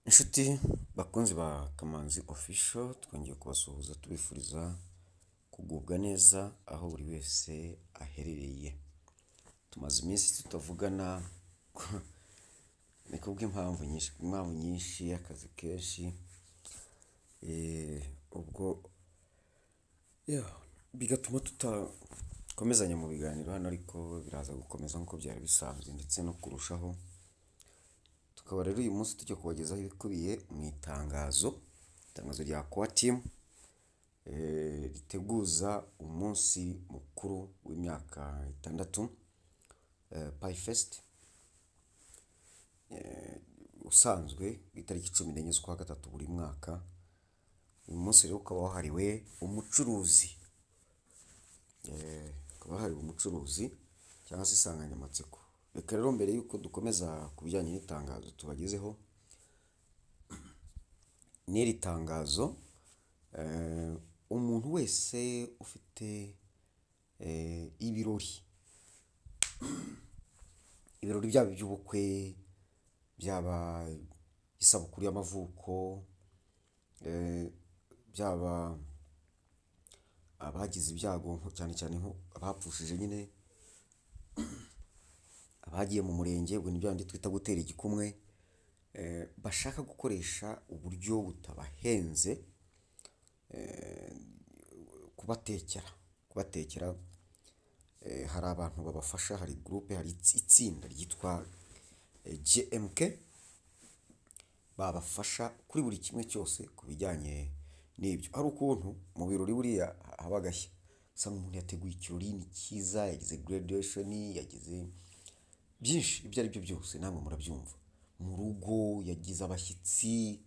Inshuti bakunzi ba Kamanzi Official, twongeye kubasuhuza tubifuriza kugubwa neza aho buri wese aherereye. Tumaze iminsi tutavugana ni kubw'impamvu nyinshi akazi kenshi, ubwo bigatuma tutakomezanya mu biganiro hano, ariko biraza gukomeza nk'uko byari bisanzwe ndetse no kurushaho. Tukaba rero uyu munsi tujya kubagezaho ibikubiye mu itangazo rya Coa Team riteguza umunsi mukuru w'imyaka 6 Pi Fest, usanzwe ku itariki 14 z'ukwa gatatu buri mwaka. Uyu munsi rero ukaba wahariwe umucuruzi, cyangwa se insanganyamatsiko. Reka rero mbere y'uko dukomeza ku bijyanye n'itangazo tubagezeho, n'iri tangazo, umuntu wese ufite ibirori byaba iby'ubukwe, byaba isabukuru y'amavuko, byaba abagize ibyago cyane cyane abapfushije nyine, abagiye mu murenge, ubwo ni byandi twita gutera igikumwe, bashaka gukoresha uburyo butabahenze, kubatekera. Hari abantu babafasha, hari groupe, hari itsinda ryitwa GMK, babafasha kuri buri kimwe cyose ku bijyanye n'ibyo. Hari ukuntu mu birori buriya haba agashya, usanga umuntu yateguye ikirori ni cyiza, yagize graduation, yagize byinshi, ibyo ari byo byose namwe murabyumva. Mu rugo yagize abashyitsi,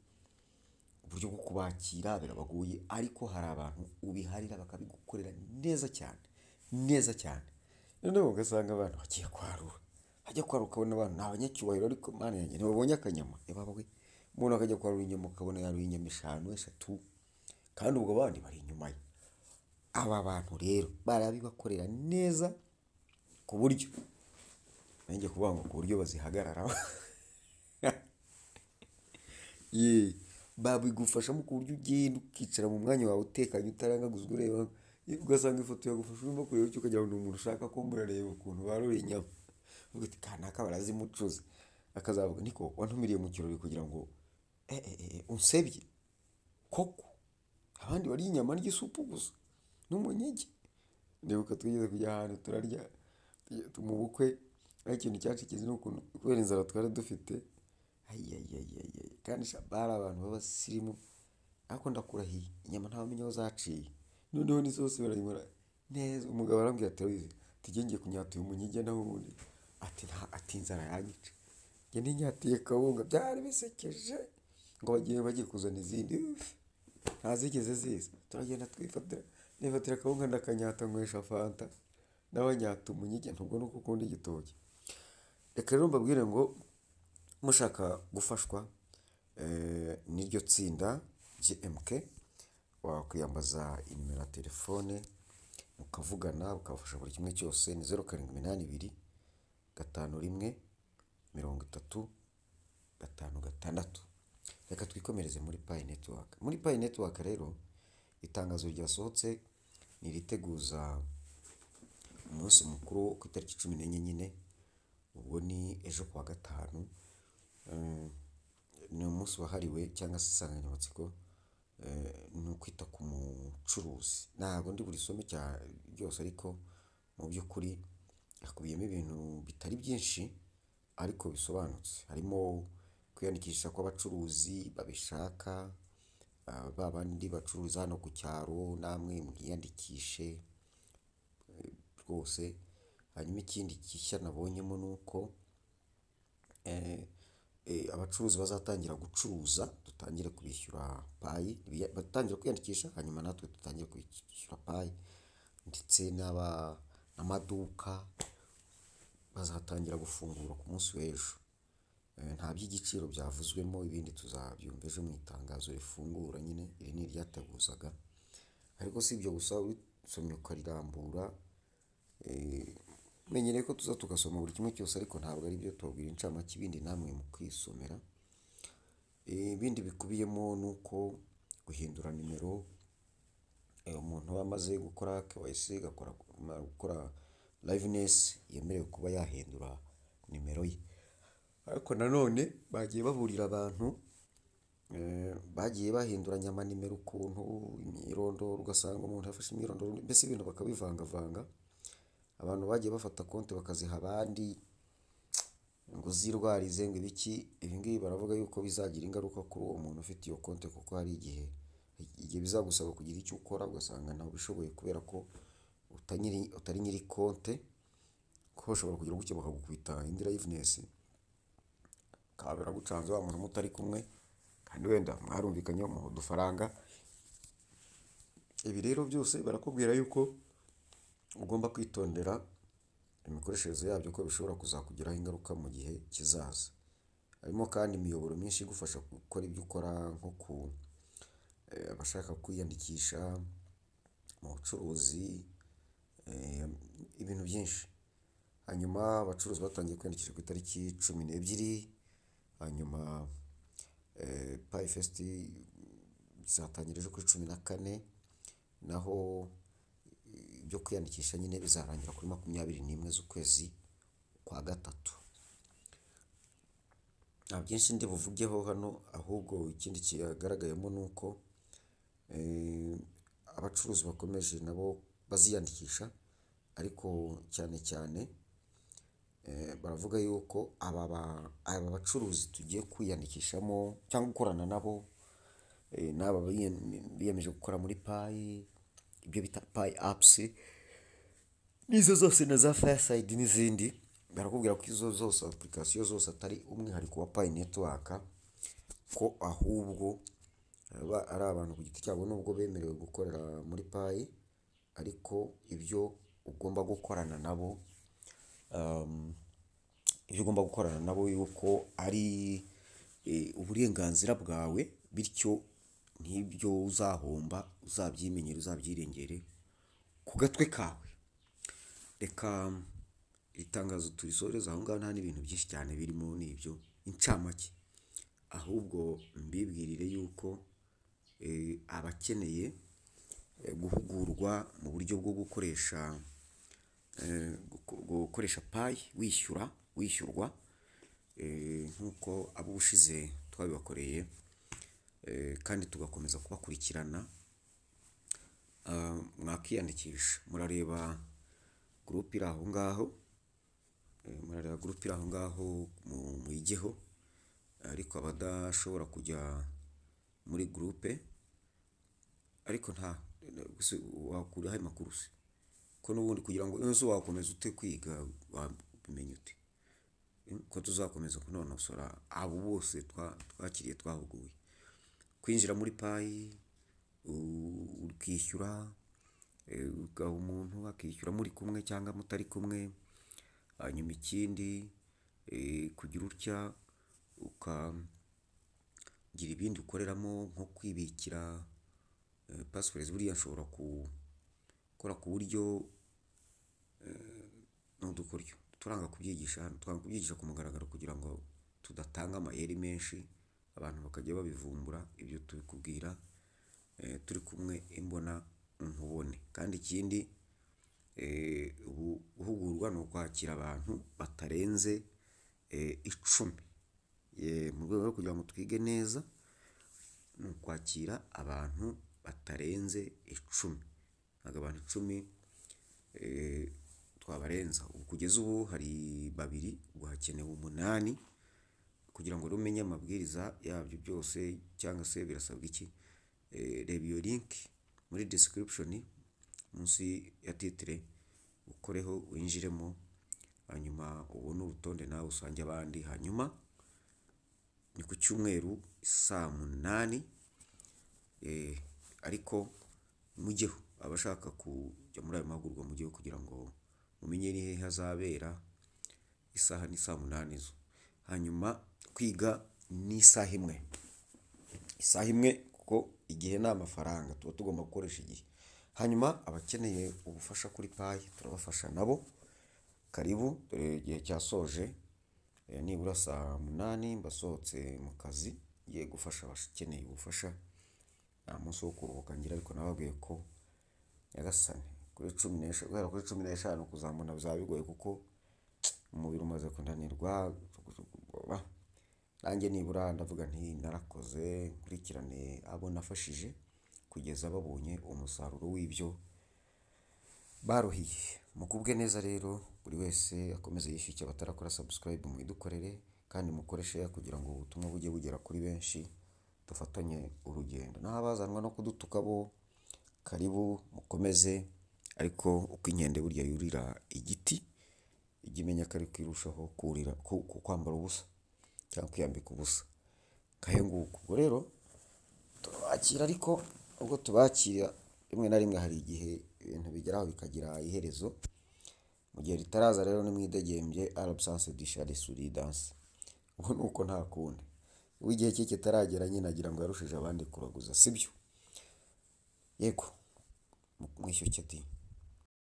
uburyo bwo kubakira birabagoye, ariko hari abantu ubiharira bakabigukorera neza cyane. Noneho ugasanga abantu bagiye kwarura, ukabona abantu ni abanyacyubahiro, ariko mana yanjye ntibabonye akanyama. Umuntu akajya kwarura inyama ukabona yaruye inyama 5, 3, kandi ubwo abandi bari inyuma ye. Aba bantu rero barabibakorera neza ku buryo nanjye kuvuga ngo ku buryo bazihagararaho. Babigufashamo ku buryo ugenda ukicara mu mwanya wawe utekanye, utarangaguzwa ureba, ugasanga ifoto yagufasha urimo kureba icyo, ukagira ngo ni umuntu ushaka ko murareba ukuntu barura inyama. Uvuga uti kanaka barazimucuza, akazavuga niko wantumiriye mu kirori kugira ngo unsebye koko, abandi bari inyama n'igisupu gusa n'umunyigi. Ndibuka twigeze kujya ahantu turarya mu bukwe, ariko ikintu cyacikiza ni ukuntu kubera inzara twari dufite, kandi bari abantu b'abasirimu, ariko ndakurahiye inyama ntawamenya aho zaciye. Noneho n'isosi barayimara neza. Umugabo arambwira ati ngiye kunyata uyu munyige naho ubundi, ati inzara yanyica. Njye ninyatiye kawunga, byari bisekeje, ngo bagiye kuzana izindi, ntazigeze ziza. Turagenda nifatira kawunga ndakanyata, nywesha fanta, nawe nyata umunyige, ntubwo nuko ukunda igitoki. Reka rero mbabwire ngo mushaka gufashwa n'iryo tsinda GMK, wakwiyambaza inimero ya telefone mukavugana, ukabafasha buri kimwe cyose. Ni 0782 51 30 56. Reka twikomereze muri Pi Network. Muri Pi Network rero itangazo ryasohotse ni riteguza umunsi mukuru ku itariki 14 nyine, ubwo ni ejo kuwa gatanu. Ni umunsi wahariwe cyangwa se insanganyamatsiko ni ukwita ku mucuruzi. Ntabwo ndi buri some byose, ariko mu by'ukuri hakubiyemo ibintu bitari byinshi ariko bisobanutse. Harimo kwiyandikisha kw'abacuruzi babishaka, babandi bacururiza hano ku cyaro, namwe mwiyandikishe rwose. Hanyuma ikindi gishya nabonyemo ni uko abacuruzi bazatangira gucuruza, dutangire kubishyura Pi, batangira kwiyandikisha, hanyuma natwe dutangire kwishyura Pi, ndetse n'amaduka bazatangira gufungura ku munsi w'ejo. Nta by'igiciro byavuzwemo, ibindi tuzabyumva ejo mu itangazo rifungura nyine. Iri ni iryateguzaga, ariko si ibyo gusa, usomye ukarirambura. Menyereye ko tugasoma buri kimwe cyose, ariko ntabwo ari byo tubabwira incamake, ibindi namwe mu kwisomera. ibindi bikubiyemo ni uko guhindura nimero, umuntu aba amaze gukora KYC gukora liveness yemerewe kuba yahindura nimero ye. Ariko nanone bagiye baburira abantu bagiye bahinduranya amanimero ukuntu, imyirondoro, ugasanga umuntu yafashe imyirondoro mbese ibintu bakabivangavanga. Abantu bagiye bafata konti bakaziha abandi ngo zirwarize ngo ibiki, ibi ngibi baravuga yuko bizagira ingaruka kuri uwo muntu ufite iyo konti, kuko hari igihe bizagusaba kugira icyo ukora ugasanga ntawe ubishoboye kubera ko utari nyiri konti, ko bashobora kugira gutya bakagukubita indi liveness ukaba biragucanze wa muntu mutari kumwe kandi wenda mwarumvikanye mu udufaranga. Ibi rero byose barakubwira yuko ugomba kwitondera imikoreshereze yabyo ko bishobora kuzakugiraho ingaruka mu gihe kizaza. Harimo kandi imiyoboro myinshi igufasha gukora ibyo ukora, nko abashaka kwiyandikisha mu bucuruzi, ibintu byinshi. Hanyuma abacuruzi batangiye kwiyandikisha ku itariki 12, hanyuma PayFest bizatangira ejo kuri 14, naho ibyo kwiyandikisha nyine bizarangira kuri 21 z'ukwezi kwa gatatu. Nta byinshi ndi buvugeho hano, ahubwo ikindi kigaragayemo ni uko abacuruzi bakomeje nabo baziyandikisha, ariko cyane cyane baravuga yuko aba bacuruzi tugiye kwiyandikishamo cyangwa gukorana nabo, n'aba biyemeje gukora muri Pay, ibyo bita Pay apps n'izo zose na za Fireside n'izindi, barakubwira ko izo zose application zose atari umwihariko wa Pay Network, ko ahubwo ari abantu ku giti cyabo nubwo bemerewe gukorera muri Pay, ariko ibyo ugomba gukorana nabo yuko ari uburenganzira bwawe, bityo n'ibyo uzahomba uzabyimenyere, uzabyirengere ku gatwe kawe. Reka itangazo turisoreza aho ngaho, nta n'ibintu byinshi cyane birimo n'ibyo incamake, ahubwo mbibwirire yuko abakeneye guhugurwa mu buryo bwo gukoresha Pay wishyurwa nk'uko abo ubushize twabibakoreye, kandi tugakomeza kubakurikirana, mwakiyandikisha. Murareba groupe iri aho ngaho, muyijyeho. Ariko abadashobora kujya muri groupe, ariko wakuraho amakuru se ko n'ubundi kugira ngo nose wakomeza ute kwiga, wabimenya ute ko tuzakomeza kunonosora abo bose twakiriye twahuguye kwinjira muri Pay, ukishyura, ugaha umuntu akishyura muri kumwe cyangwa mutari kumwe. Hanyuma ikindi kugira utya ukagira ibindi ukoreramo nko kwibikira passphrase. Buriya nshobora gukora ku buryo n'udukoryo turanga kubyigisha ku mugaragaro, kugira ngo tudatanga amayeri menshi abantu bakajya babivumbura. Ibyo tubikubwira turi kumwe imbona nkubone. Kandi ikindi guhugurwa ni ukwakira abantu batarenze 10, mu rwego rwo kugira ngo twige neza, ni ukwakira abantu batarenze 10. Ntabwo abantu 10 twabarenza. Kugeza ubu hari 2, ubwo hakenewe 8 kugira ngo umenye amabwiriza yabyo byose, cyangwa se birasabwa iki. Reba iyo link muri description munsi ya titre, ukoreho winjiremo, hanyuma ubone urutonde nawe usange abandi. Hanyuma ni ku cyumweru saa 8, ariko mujyeho, abashaka kujya muri ayo mahugurwa mujyeho kugira ngo mumenye ni hehe hazabera. Isaha ni saa 8 zo. Hanyuma kwiga ni isaha imwe, kuko igihe ni amafaranga, tuba tugomba gukoresha igihe. Hanyuma abakeneye ubufasha kuri Pay turabafasha nabo, karibu. Dore igihe cyasoje, nibura saa 8 mbasohotse mu kazi ngiye gufasha abakeneye ubufasha, nta munsi wo kuruhuka ngira, ariko nababwiye ko nyagasani guhera kuri 15 kuzamura bizaba bigoye kuko umubiri umaze kunanirwa. Nanjye nibura ndavuga nti narakoze nkurikirane abo nafashije kugeza babonye umusaruro w'ibyo baruhiye. Mugubwe neza rero, buri wese akomeze yishyuke, abatarakora subscribe muyidukorere kandi mukore share kugira ngo ubutumwa bujye bugera kuri benshi, dufatanye urugendo. Naho abazanwa no kudutuka bo, karibu mukomeze, ariko uko inkende burya yurira igiti ijya imenya ko ari kwirushaho kurira kwambara ubusa cyangwa kwiyambika ubusa. Kahe nguko ubwo rero tubakira, ariko ubwo tubakira rimwe na rimwe hari igihe ibintu bigeraho bikagira iherezo. Mu gihe ritaraza rero nimwidegembye, l'absence du chat sourit danse. Ubu nuko nta kundi, igihe cye kitaragera nyine agira ngo yarushije abandi kuraguza, sibyo? Yego mwishyuke ati